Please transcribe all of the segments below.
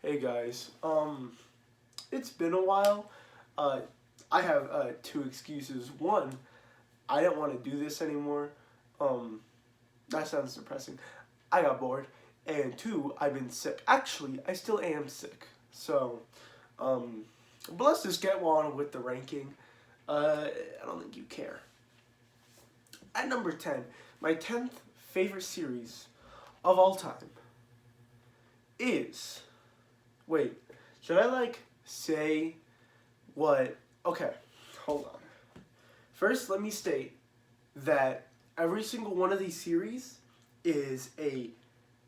Hey guys, it's been a while. Uh, I have two excuses. One, I didn't want to do this anymore. Um, that sounds depressing. I got bored. And two, I've been sick. Actually, I still am sick. So, um, but let's just get on with the ranking. I don't think you care. At number 10, my 10th favorite series of all time is. Wait, should I say what? Okay, hold on. First, let me state that every single one of these series is a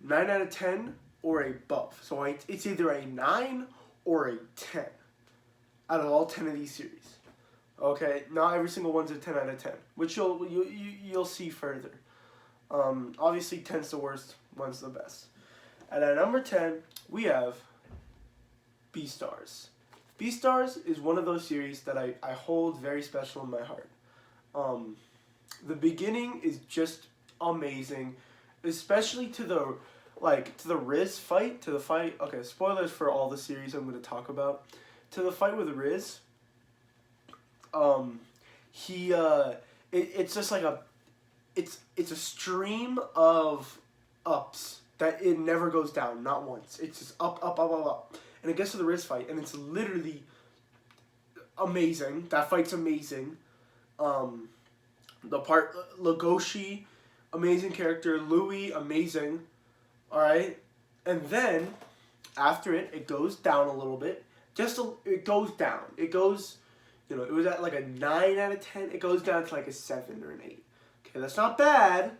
9 out of 10 or above. So it's either a 9 or a 10 out of all 10 of these series. Okay, not every single one's a 10 out of 10, which you'll see further. Obviously, 10's the worst, 1's the best. And at number 10, we have Beastars. Beastars is one of those series that I hold very special in my heart. The beginning is just amazing, especially to the Riz fight, to the fight. Okay, spoilers for all the series I'm going to talk about. To the fight with Riz. It's just like it's a stream of ups that it never goes down, not once. It's just up, up, up, up, up. And it gets to the Riz fight, and it's literally amazing. That fight's amazing. The part Legoshi, amazing character. Louis, amazing. All right, and then after it goes down a little bit. It goes down. It goes, it was at like a 9 out of 10. It goes down to like a 7 or an 8. Okay, that's not bad.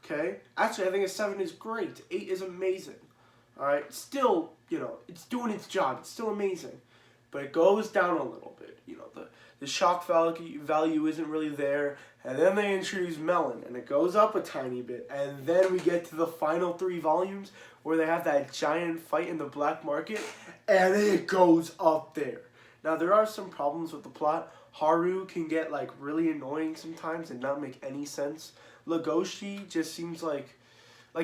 Okay, actually, I think a 7 is great. 8 is amazing. All right, still, it's doing its job. It's still amazing, but it goes down a little bit. The shock value isn't really there, and then they introduce Melon, and it goes up a tiny bit, and then we get to the final 3 volumes where they have that giant fight in the black market, and it goes up there. Now, there are some problems with the plot. Haru can get really annoying sometimes and not make any sense. Legoshi just seems like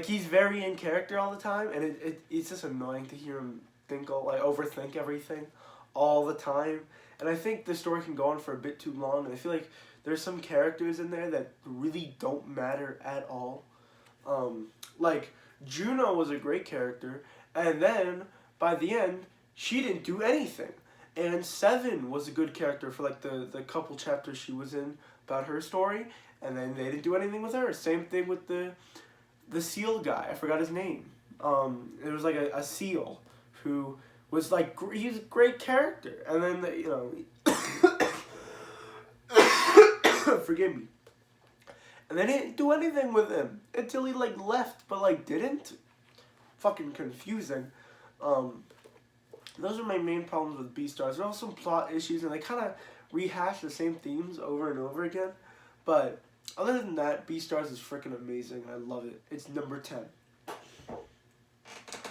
he's very in character all the time, and it's just annoying to hear him overthink everything all the time. And I think the story can go on for a bit too long, and I feel like there's some characters in there that really don't matter at all. Juno was a great character, and then by the end, she didn't do anything. And Seven was a good character for the couple chapters she was in about her story, and then they didn't do anything with her. Same thing with the seal guy. I forgot his name. It was a seal who was he's a great character, and then forgive me. And they didn't do anything with him until he left, but didn't. Fucking confusing. Those are my main problems with Beastars. There are also some plot issues, and they kind of rehash the same themes over and over again. But other than that, Beastars is freaking amazing. I love it. It's number 10.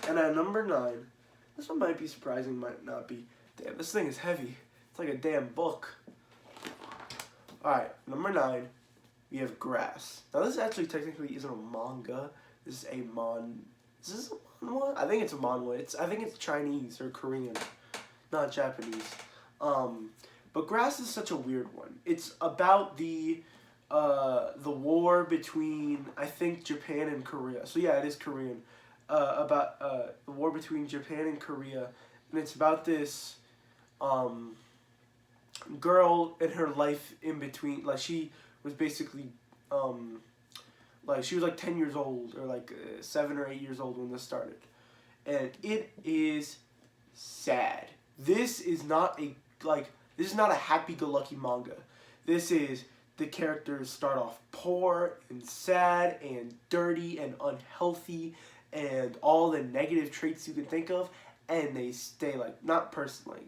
And at number 9, this one might be surprising, might not be. Damn, this thing is heavy. It's like a damn book. Alright, number 9, we have Grass. Now, this actually technically isn't a manga. This is a Is this a manhwa? I think it's a manhwa. I think it's Chinese or Korean, not Japanese. But Grass is such a weird one. It's about the war between, I think, Japan and Korea. So yeah, it is Korean. About the war between Japan and Korea, and it's about this girl and her life in between. She was basically she was 10 years old or 7 or 8 years old when this started, and it is sad. This is not a happy-go-lucky manga. This is the characters start off poor and sad and dirty and unhealthy and all the negative traits you can think of, and they stay not personally,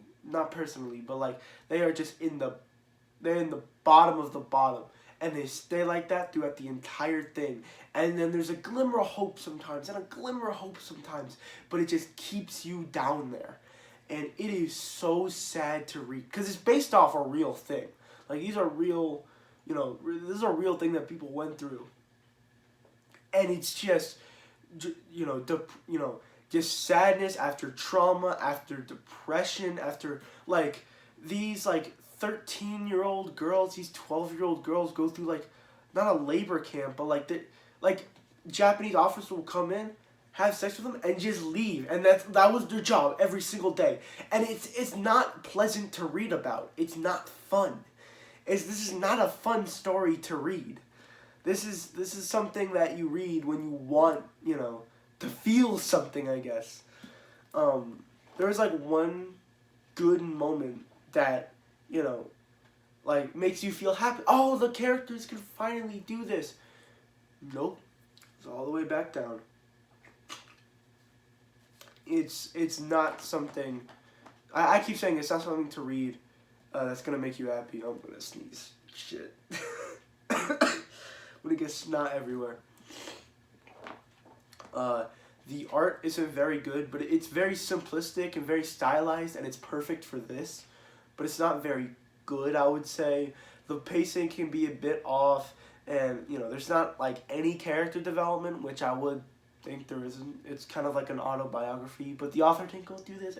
but they are just they're in the bottom of the bottom, and they stay like that throughout the entire thing. And then there's a glimmer of hope sometimes, and a glimmer of hope sometimes, but it just keeps you down there. And it is so sad to read, because it's based off a real thing. These are real, this is a real thing that people went through. And it's just, just sadness after trauma, after depression, after like these like 13-year-old girls, these 12-year-old girls go through like not a labor camp, but like like Japanese officers will come in, have sex with them, and just leave, and that was their job every single day, and it's not pleasant to read about. It's not fun. This is not a fun story to read. This is something that you read when you want, to feel something, I guess. There was like one good moment that, like makes you feel happy. Oh, the characters can finally do this. Nope. It's all the way back down. It's not something. I keep saying it's not something to read that's gonna make you happy. I'm gonna sneeze. Shit. I'm gonna get snot everywhere. The art isn't very good, but it's very simplistic and very stylized, and it's perfect for this. But it's not very good, I would say. The pacing can be a bit off, and there's not like any character development, which I would think there isn't. It's kind of like an autobiography, but the author didn't go through this.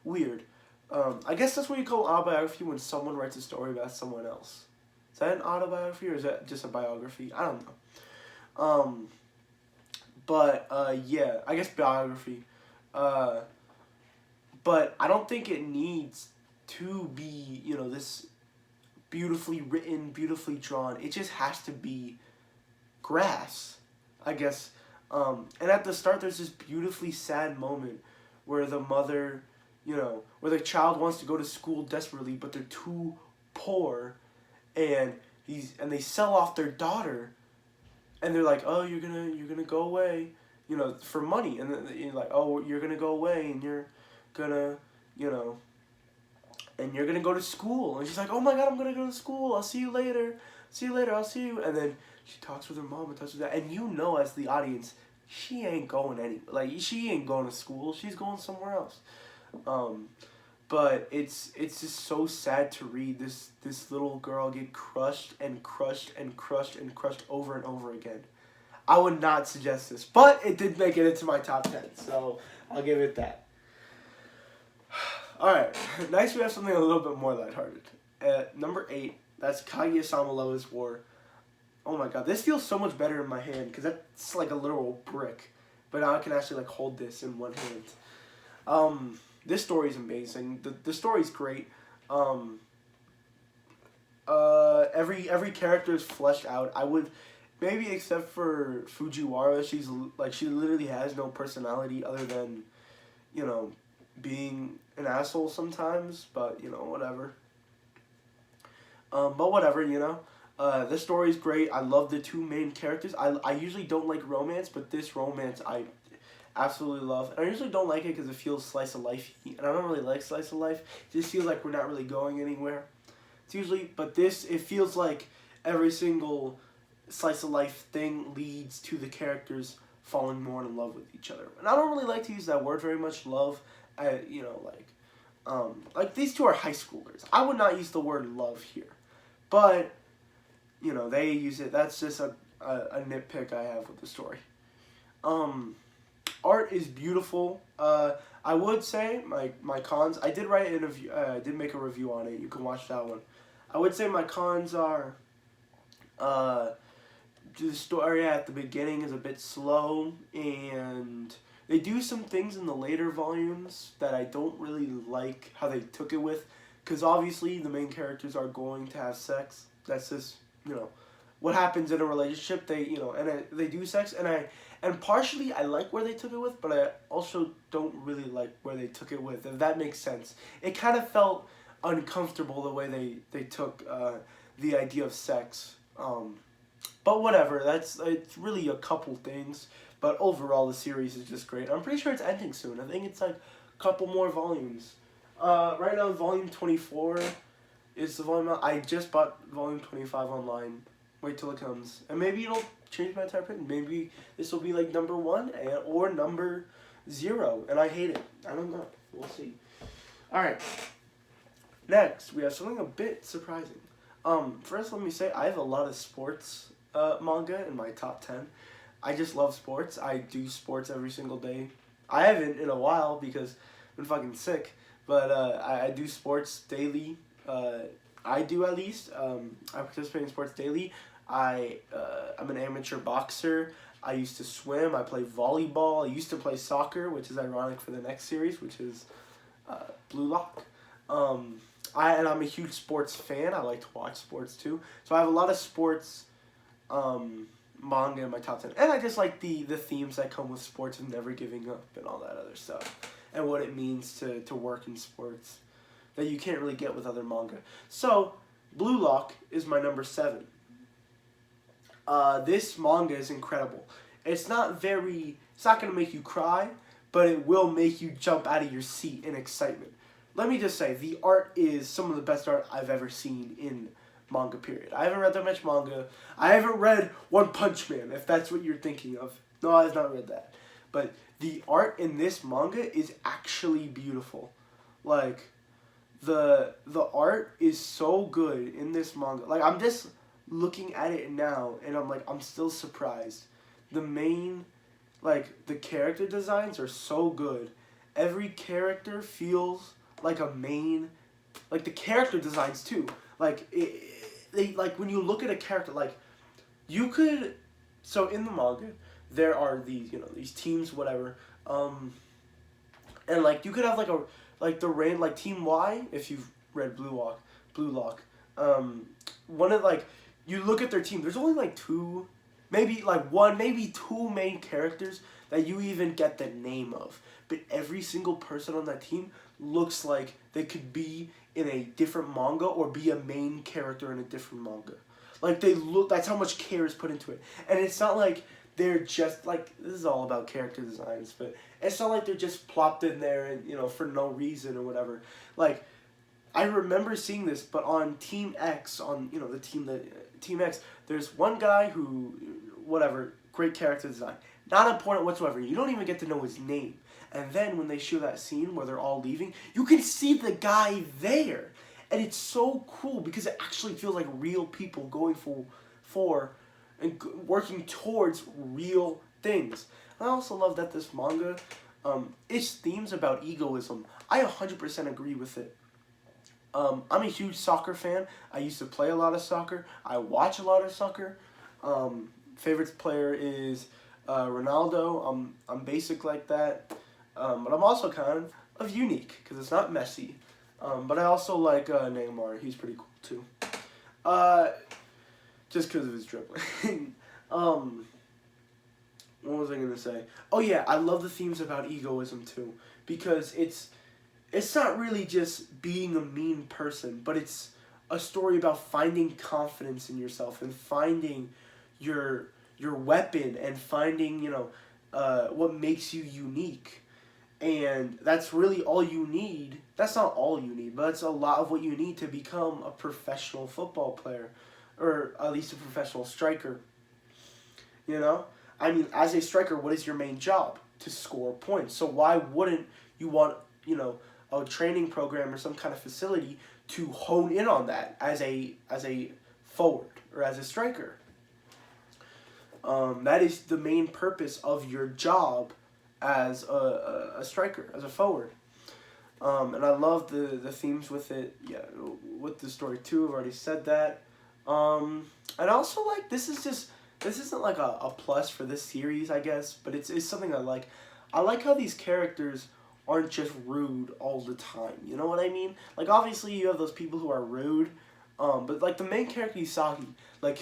Weird. I guess that's what you call autobiography when someone writes a story about someone else. Is that an autobiography or is that just a biography? I don't know. But yeah, I guess biography. But I don't think it needs to be, this beautifully written, beautifully drawn. It just has to be grass, I guess. And at the start, there's this beautifully sad moment where the mother, where the child wants to go to school desperately, but they're too poor, and they sell off their daughter, and they're like, oh, you're gonna go away, for money, and then you're like, oh, you're gonna go away, and you're gonna, and you're gonna go to school, and she's like, oh my God, I'm gonna go to school. I'll see you later. I'll see you. And then she talks with her mom and talks with that, and as the audience, she ain't going anywhere. Like, she ain't going to school. She's going somewhere else. But it's just so sad to read this little girl get crushed and crushed and crushed and crushed over and over again. I would not suggest this, but it did make it into my top 10, so I'll give it that. Alright, next we have something a little bit more lighthearted. At number 8, that's Kaguya-sama Love is War. Oh my God, this feels so much better in my hand, because that's like a literal brick. But now I can actually like hold this in one hand. This story is amazing. The story's great. Every character is fleshed out. I would, maybe except for Fujiwara, she literally has no personality other than, being an asshole sometimes. But whatever. But whatever, this story is great. I love the two main characters. I usually don't like romance, but this romance I absolutely love. And I usually don't like it because it feels slice of life, and I don't really like slice of life. It just feels like we're not really going anywhere. It's usually, but this, it feels like every single slice of life thing leads to the characters falling more in love with each other. And I don't really like to use that word very much, love. Like these two are high schoolers. I would not use the word love here, but they use it. That's just a nitpick I have with the story. Art is beautiful. I would say my cons. I did write an review. I did make a review on it. You can watch that one. I would say my cons are. The story at the beginning is a bit slow, and they do some things in the later volumes that I don't really like how they took it with, because obviously the main characters are going to have sex. That's just what happens in a relationship. They they do sex, and partially I like where they took it with, but I also don't really like where they took it with, if that makes sense. It kind of felt uncomfortable the way they took the idea of sex. But whatever, it's really a couple things, but overall the series is just great. I'm pretty sure it's ending soon. I think it's like a couple more volumes. Right now, volume 24 is the volume. I just bought volume 25 online. Wait till it comes, and maybe it'll change my entire opinion. Maybe this will be like number 1 or number 0, and I hate it. I don't know. We'll see. All right. Next, we have something a bit surprising. First, let me say I have a lot of sports manga in my top 10. I just love sports. I do sports every single day, I haven't in a while because I've been fucking sick. But I do sports daily. I do at least. I participate in sports daily. I'm an amateur boxer. I used to swim. I play volleyball. I used to play soccer, which is ironic for the next series, which is Blue Lock. I'm a huge sports fan. I like to watch sports too. So I have a lot of sports manga in my top 10. And I just like the themes that come with sports of never giving up and all that other stuff. And what it means to work in sports that you can't really get with other manga. So, Blue Lock is my number 7. This manga is incredible. It's not going to make you cry, but it will make you jump out of your seat in excitement. Let me just say, the art is some of the best art I've ever seen in manga, period. I haven't read that much manga. I haven't read One Punch Man, if that's what you're thinking of. No, I've not read that. But the art in this manga is actually beautiful. Like, the art is so good in this manga. Like, I'm just looking at it now, and I'm still surprised. The character designs are so good. Every character feels like a main, like the character designs too. When you look at a character, so in the manga, there are these teams, whatever, and you could have Team Y, if you've read Blue Lock, you look at their team, there's only two, maybe two main characters that you even get the name of, but every single person on that team looks like they could be in a different manga or be a main character in a different manga. That's how much care is put into it. And it's not like they're just, this is all about character designs, but it's not like they're just plopped in there and, for no reason or whatever. I remember seeing this, but on Team X, Team X, there's one guy who, whatever, great character design. Not important whatsoever. You don't even get to know his name. And then when they show that scene where they're all leaving, you can see the guy there. And it's so cool because it actually feels like real people going for and working towards real things. And I also love that this manga, its themes about egoism, I 100% agree with it. I'm a huge soccer fan. I used to play a lot of soccer. I watch a lot of soccer. Favorite player is Ronaldo. I'm basic like that. But I'm also kind of unique because it's not Messi. But I also like Neymar. He's pretty cool too. Just because of his dribbling. What was I going to say? Oh yeah, I love the themes about egoism too. Because it's not really just being a mean person, but it's a story about finding confidence in yourself and finding your weapon and finding, what makes you unique. And that's really all you need. That's not all you need, but that's a lot of what you need to become a professional football player. Or at least a professional striker. As a striker, what is your main job? To score points. So why wouldn't you want, a training program or some kind of facility to hone in on that as a forward or as a striker? That is the main purpose of your job as a striker, as a forward. And I love the themes with it. Yeah, with the story too. I've already said that. And also this isn't like a plus for this series, I guess, but it's something I like. I like how these characters aren't just rude all the time. You know what I mean? Obviously you have those people who are rude, but the main character Usagi,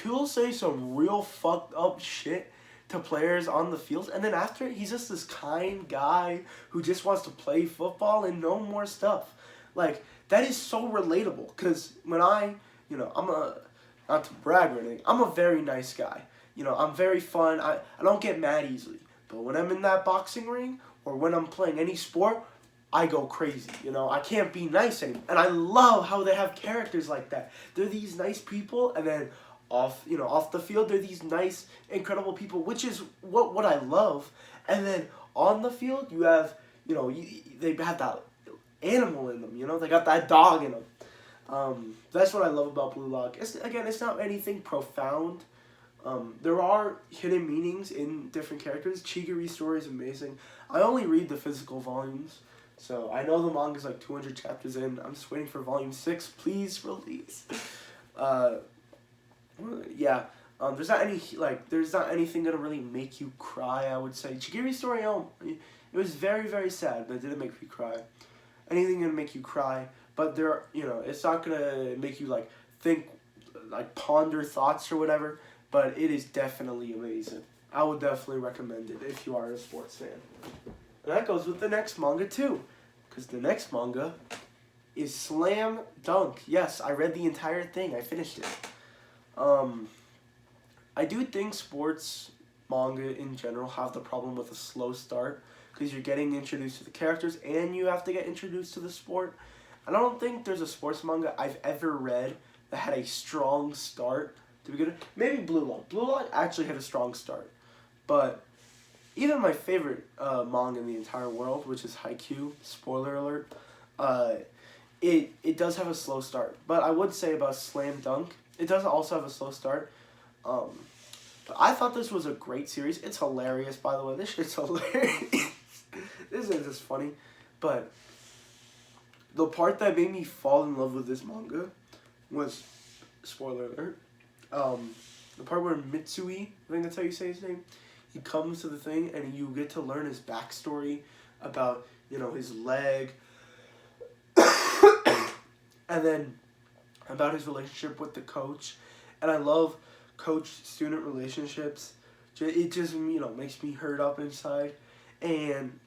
he'll say some real fucked up shit to players on the field, and then after he's just this kind guy who just wants to play football and no more stuff. That is so relatable, because when I'm not to brag or anything, I'm a very nice guy. I'm very fun. I don't get mad easily. But when I'm in that boxing ring or when I'm playing any sport, I go crazy. I can't be nice anymore. And I love how they have characters like that. They're these nice people, and then off the field, they're these nice, incredible people, which is what I love. And then on the field, you have, they have that animal in them, they got that dog in them. That's what I love about Blue Lock. It's not anything profound. There are hidden meanings in different characters. Chigiri's story is amazing. I only read the physical volumes, so I know the manga's like 200 chapters in. I'm just waiting for volume 6. Please release. Uh, yeah. There's not anything gonna really make you cry. I would say Chigiri's story. It was very very sad, but it didn't make me cry. Anything gonna make you cry, but it's not gonna make you like think, like ponder thoughts or whatever. But it is definitely amazing. I would definitely recommend it if you are a sports fan. And that goes with the next manga too, because the next manga is Slam Dunk. Yes, I read the entire thing. I finished it. I do think sports manga in general have the problem with a slow start, because you're getting introduced to the characters and you have to get introduced to the sport. I don't think there's a sports manga I've ever read that had a strong start to begin with. Maybe Blue Lock. Blue Lock actually had a strong start. But even my favorite manga in the entire world, which is Haikyuu, spoiler alert, it does have a slow start. But I would say about Slam Dunk, it does also have a slow start. But I thought this was a great series. It's hilarious, by the way. This shit's hilarious. This is just funny. But the part that made me fall in love with this manga was, spoiler alert, the part where Mitsui, I think that's how you say his name, he comes to the thing and you get to learn his backstory about, his leg, and then about his relationship with the coach. And I love coach-student relationships. It just, makes me hurt up inside. And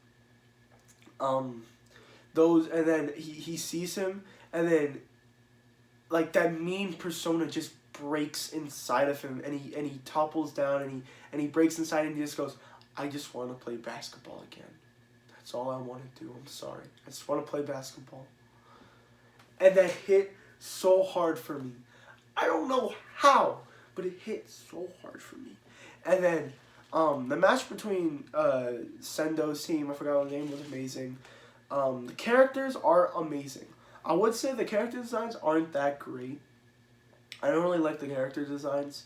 and then he sees him, and then like that mean persona just breaks inside of him, and he topples down, and he breaks inside, and he just goes, I just want to play basketball again. That's all I want to do. I'm sorry. I just want to play basketball. And that hit so hard for me. I don't know how, but it hit so hard for me. And then the match between Sendo's team, I forgot what the name, was amazing. The characters are amazing. I would say the character designs aren't that great. I don't really like the character designs,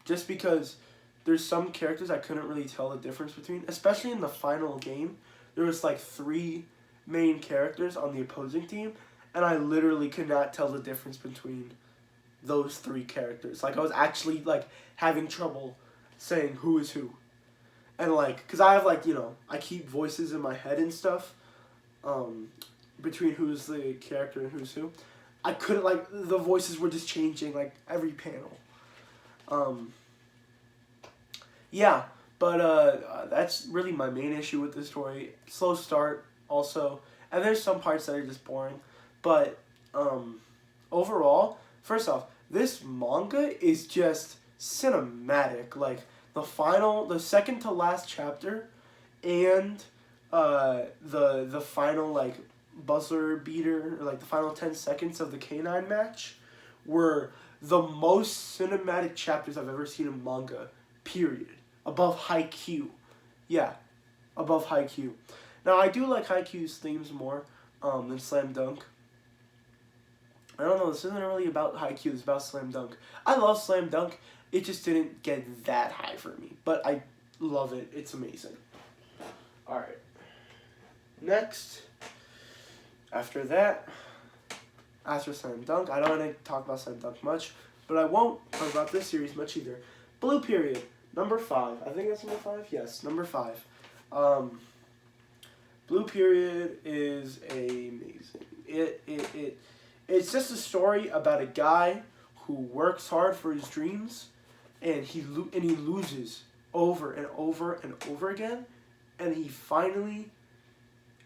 just because there's some characters I couldn't really tell the difference between, especially in the final game. There was like 3 main characters on the opposing team, and I literally could not tell the difference between those 3 characters. Like, I was actually like having trouble saying who is who. And like, because I have like, I keep voices in my head and stuff, between who's the character and who's who. I couldn't, like, the voices were just changing like every panel. Yeah, but that's really my main issue with the story. Slow start also, and there's some parts that are just boring. But overall, first off, this manga is just cinematic. Like, the second to last chapter, and the final like buzzer beater, or like the final 10 seconds of the K9 match, were the most cinematic chapters I've ever seen in manga. Period. Above Haikyuu. Yeah, above Haikyuu. Now, I do like Haikyuu's themes more than Slam Dunk. I don't know, this isn't really about Haikyuu, it's about Slam Dunk. I love Slam Dunk, it just didn't get that high for me. But I love it, it's amazing. Alright. Next, after Slam Dunk, I don't want to talk about Slam Dunk much, but I won't talk about this series much either. Blue Period, number 5. I think that's number 5? Yes, number 5. Blue Period is amazing. It's just a story about a guy who works hard for his dreams, and he loses over and over and over again, and he finally,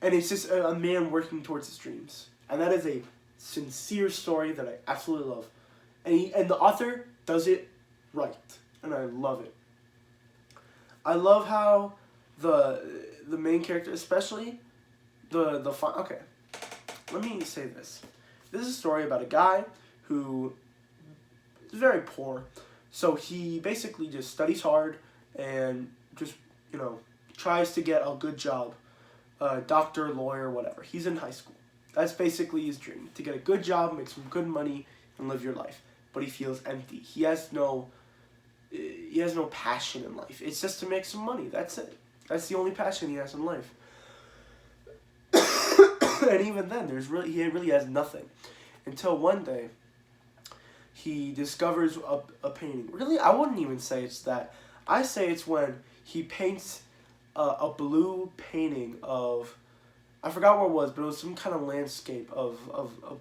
and it's just a man working towards his dreams, and that is a sincere story that I absolutely love, and the author does it right, and I love it. I love how the main character, especially okay, let me say this. This is a story about a guy who is very poor, so he basically just studies hard and just, tries to get a good job, doctor, lawyer, whatever. He's in high school. That's basically his dream, to get a good job, make some good money, and live your life. But he feels empty. He has no he has no passion in life. It's just to make some money. That's it. That's the only passion he has in life. And even then, he really has nothing, until one day he discovers a painting. Really, I wouldn't even say it's that. I say it's when he paints a blue painting of, I forgot what it was, but it was some kind of landscape of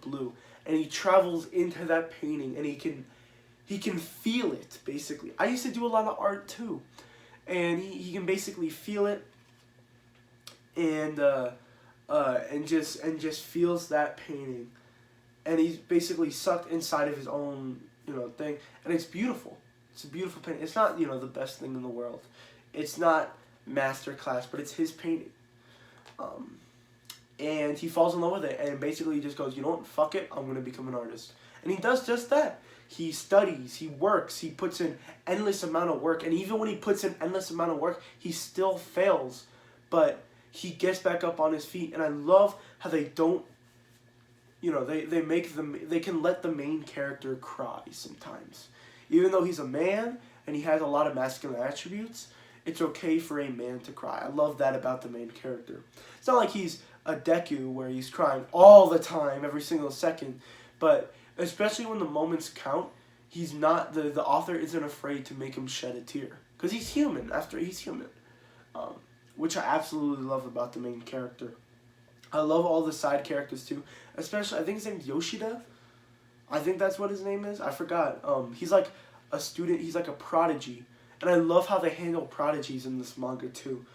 blue, and he travels into that painting, and he can feel it, basically. I used to do a lot of art too, and he can basically feel it, and just feels that painting, and he's basically sucked inside of his own thing, and it's beautiful. It's a beautiful painting. It's not the best thing in the world. It's not masterclass, but it's his painting. And he falls in love with it, and basically he just goes, you know what, fuck it, I'm gonna become an artist, and he does just that. He studies, he works, he puts in endless amount of work, and even when he puts in endless amount of work, he still fails, but he gets back up on his feet. And I love how they don't, they can let the main character cry sometimes. Even though he's a man and he has a lot of masculine attributes, it's okay for a man to cry. I love that about the main character. It's not like he's a Deku where he's crying all the time, every single second, but especially when the moments count, he's not, the author isn't afraid to make him shed a tear. Because he's human, he's human. Which I absolutely love about the main character. I love all the side characters too. Especially, I think his name's Yoshida. I think that's what his name is. I forgot. He's like a student, he's like a prodigy. And I love how they handle prodigies in this manga too.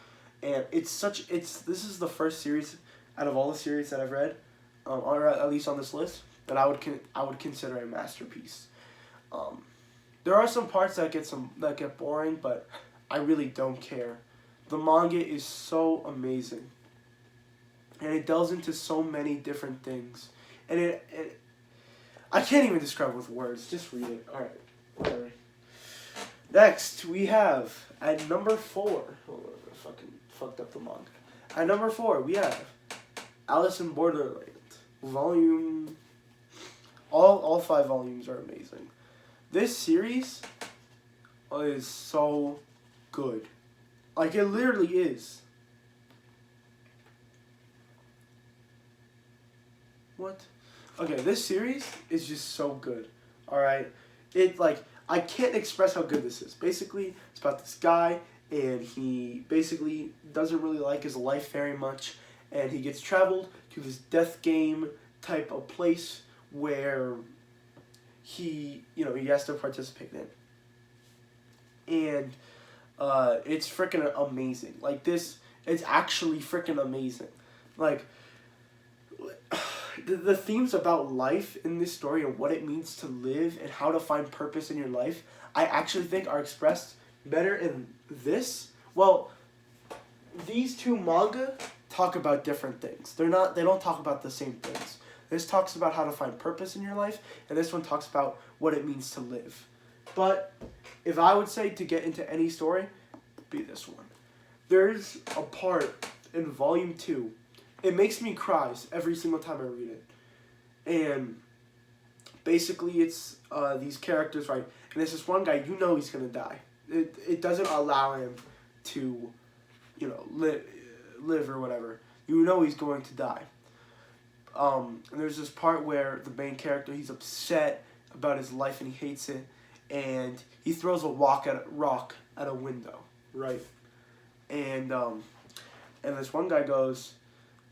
And this is the first series out of all the series that I've read, or at least on this list, that I would consider a masterpiece. There are some parts that get boring, but I really don't care. The manga is so amazing, and it delves into so many different things, and I can't even describe it with words. Just read it. All right, whatever. Next, we have at number 4. Hold on, I fucking fucked up the manga. At number 4, we have Alice in Borderland, volume. All 5 volumes are amazing. This series is so good. Like, it literally is. What? Okay, this series is just so good. Alright? I can't express how good this is. Basically, it's about this guy, and he basically doesn't really like his life very much, and he gets traveled to this death game type of place where he has to participate in. And it's freaking amazing. Like, it's actually freaking amazing. Like, the themes about life in this story and what it means to live and how to find purpose in your life, I actually think are expressed better in this. Well, these two manga talk about different things. They don't talk about the same things. This talks about how to find purpose in your life, and this one talks about what it means to live. But if I would say to get into any story, it'd be this one. There's a part in volume 2. It makes me cry every single time I read it. And basically it's these characters, right? And there's this one guy, he's going to die. It doesn't allow him to, live or whatever. He's going to die. And there's this part where the main character, he's upset about his life and he hates it. And he throws a rock at a window, right? And this one guy goes,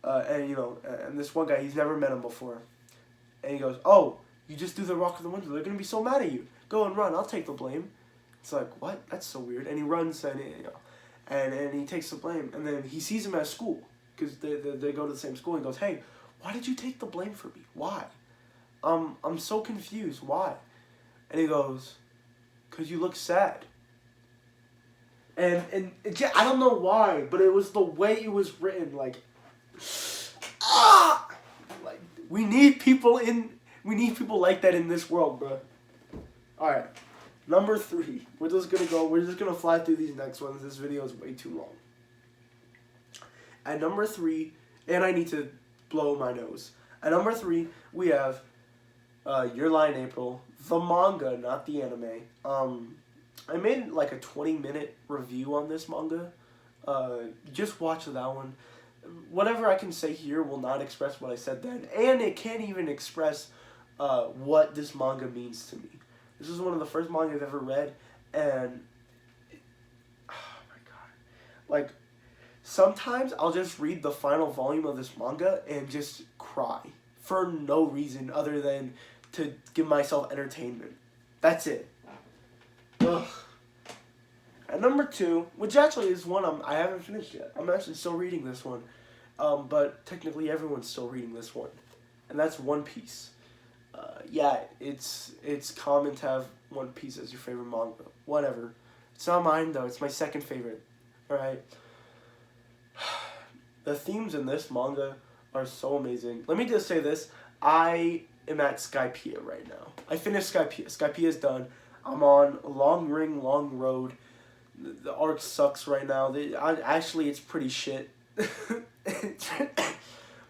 and this one guy, he's never met him before. And he goes, oh, you just threw the rock at the window. They're going to be so mad at you. Go and run. I'll take the blame. It's like, what? That's so weird. And he runs and he takes the blame. And then he sees him at school because they go to the same school. And he goes, hey, why did you take the blame for me? Why? I'm so confused. Why? And he goes, because you look sad. And I don't know why, but it was the way it was written. Like, like we need people like that in this world, bro. All right, number 3. We're just gonna fly through these next ones. This video is way too long. At number 3, and I need to blow my nose. At number 3, we have Your Lie in April, the manga, not the anime. I made like a 20-minute review on this manga. Just watch that one. Whatever I can say here will not express what I said then, and it can't even express what this manga means to me. This is one of the first manga I've ever read, and oh my god, like sometimes I'll just read the final volume of this manga and just cry for no reason other than to give myself entertainment. That's it. Ugh. At number 2, which actually is one I haven't finished yet. I'm actually still reading this one. But technically everyone's still reading this one. And that's One Piece. Yeah, it's common to have One Piece as your favorite manga. Whatever. It's not mine though, it's my second favorite. Alright? The themes in this manga are so amazing. Let me just say this. I am at Skypiea right now. I finished Skypiea. Skypiea is done. I'm on Long Ring, Long Road. The arc sucks right now. Actually, it's pretty shit.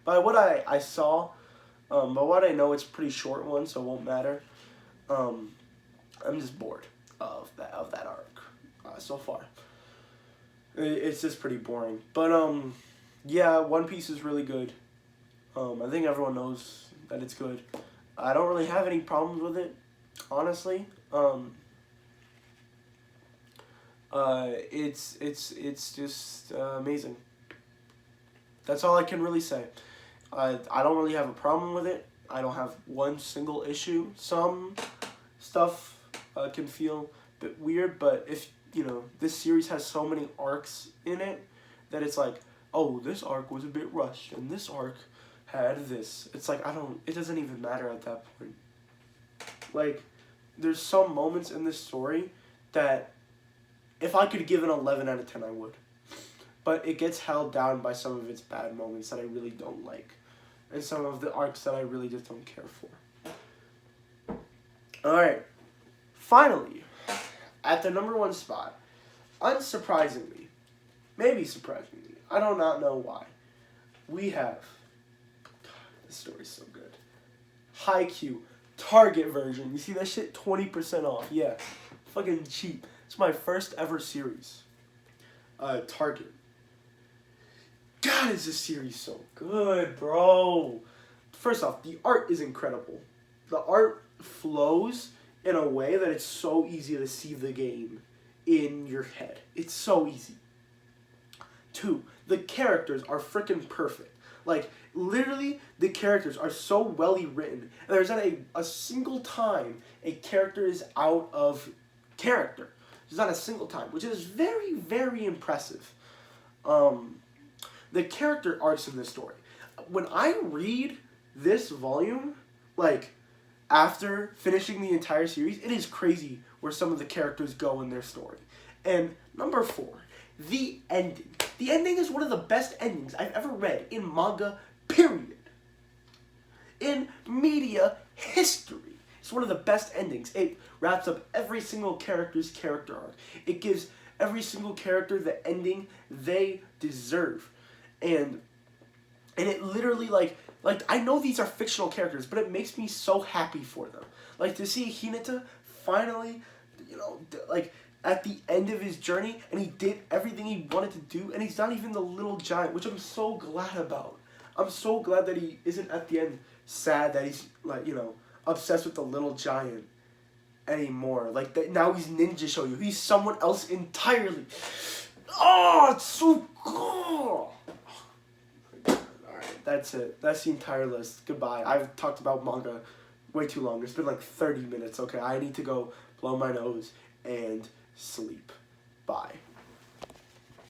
By what I saw, by what I know, it's a pretty short one, so it won't matter. I'm just bored of that arc so far. It's just pretty boring. But yeah, One Piece is really good. I think everyone knows that it's good. I don't really have any problems with it, honestly. It's just amazing. That's all I can really say. I don't really have a problem with it. I don't have one single issue. Some stuff can feel a bit weird, but if, you know, this series has so many arcs in it that it's like, oh, this arc was a bit rushed, and this arc had this. It's like, it doesn't even matter at that point. Like, there's some moments in this story that if I could give an 11 out of 10, I would. But it gets held down by some of its bad moments that I really don't like. And some of the arcs that I really just don't care for. Alright. Finally, at the number 1 spot, unsurprisingly, maybe surprisingly, I do not know why, we have, God, this story's so good, Haikyuu, Target version. You see that shit? 20% off. Yeah. Fucking cheap. It's my first ever series. Target. God, is this series so good, bro. First off, the art is incredible. The art flows in a way that it's so easy to see the game in your head. It's so easy. 2, the characters are freaking perfect. Like, literally, the characters are so well written. And there's not a single time a character is out of character. There's not a single time, which is very, very impressive. The character arcs in this story. When I read this volume, like, after finishing the entire series, it is crazy where some of the characters go in their story. And number 4, the ending. The ending is one of the best endings I've ever read in manga, period. In media history. It's one of the best endings. It wraps up every single character's character arc. It gives every single character the ending they deserve. And it literally, like I know these are fictional characters, but it makes me so happy for them. Like, to see Hinata finally, you know, like, at the end of his journey, and he did everything he wanted to do, and he's not even the little giant, which I'm so glad about. I'm so glad that he isn't at the end sad that he's, like, you know, obsessed with the little giant anymore. Like, that now he's Ninja Shoyu. He's someone else entirely. Oh, it's so cool. Alright, that's it. That's the entire list. Goodbye. I've talked about manga way too long. It's been like 30 minutes. Okay, I need to go blow my nose and sleep. Bye.